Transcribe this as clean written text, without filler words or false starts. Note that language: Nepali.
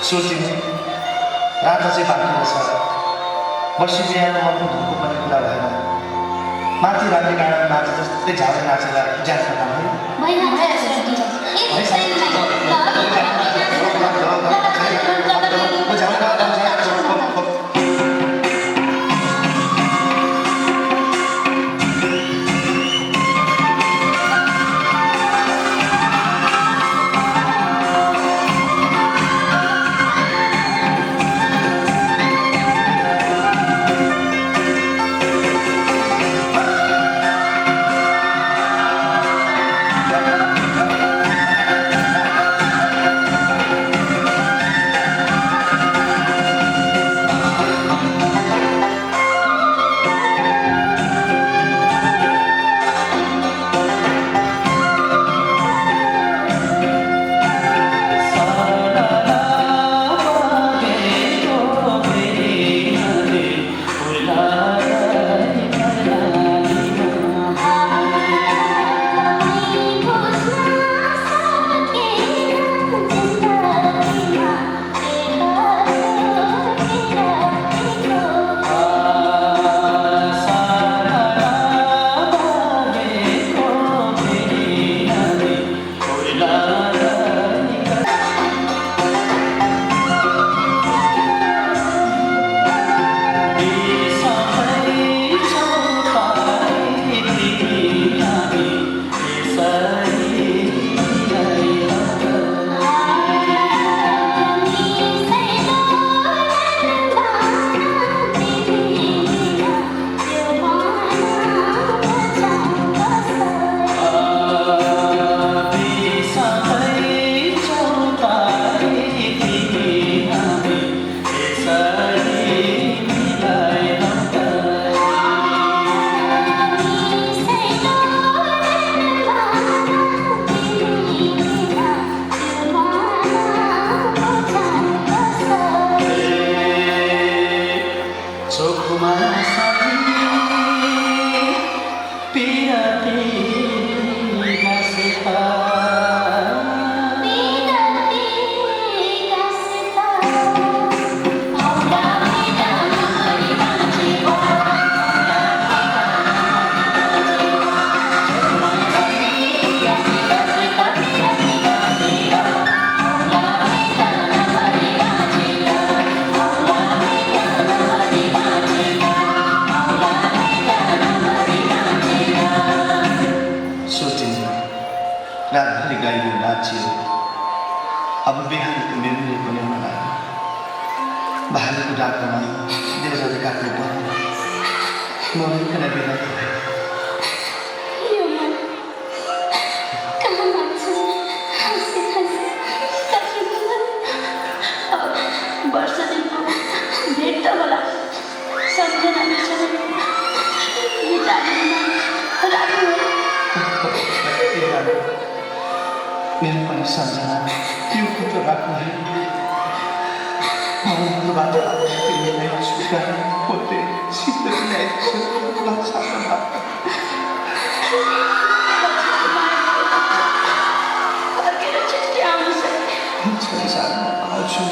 सोचिने रात चाहिँ बाँकी रहेछ। बसी बिहान मनको धुनको पनि कुरा भएन। माथि राख्ने कारण नाचे जस्तै झाडा नाचेर ज्यान खतम रातभरि गाईले नाचियो। अब बिहानको मेमोरी पनि हुन लाग्यो। भालुको डाकोमा देउराले काट्नु पर्यो। नभइकन बिना वर्ष दिनको भेट त होला सम्झना मेरो पनि सम्झना त्यो कुरो राख्नु मबाट तिमीलाई स्वीकार पोते सिद्ध आउँछु